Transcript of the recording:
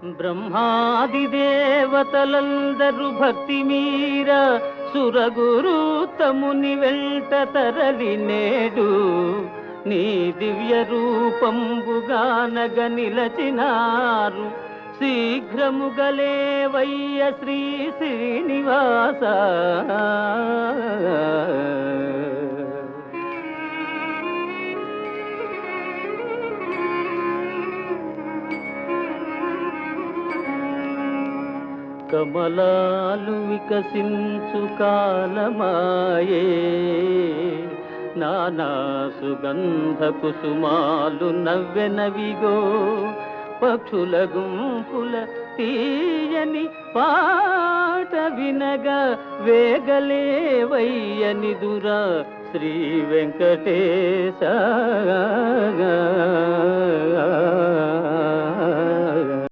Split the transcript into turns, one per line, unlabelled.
బ్రహ్మాది దేవతలందరూ భక్తి మీర సురగురు తముని వెంట తరలి నేడు నీ దివ్య రూపంబుగానగ నిలచినారు. శీఘ్రముగలేవయ్య శ్రీ శ్రీనివాస. కమలాలు వికసించు కాలమాయే, నానా సుగంధ కుసుమాలు నవ్వెనవిగో. పక్షుల గుంపుల తీయని పాట వినగా వేగలేవయ్యనిదురా శ్రీ వెంకటేశ.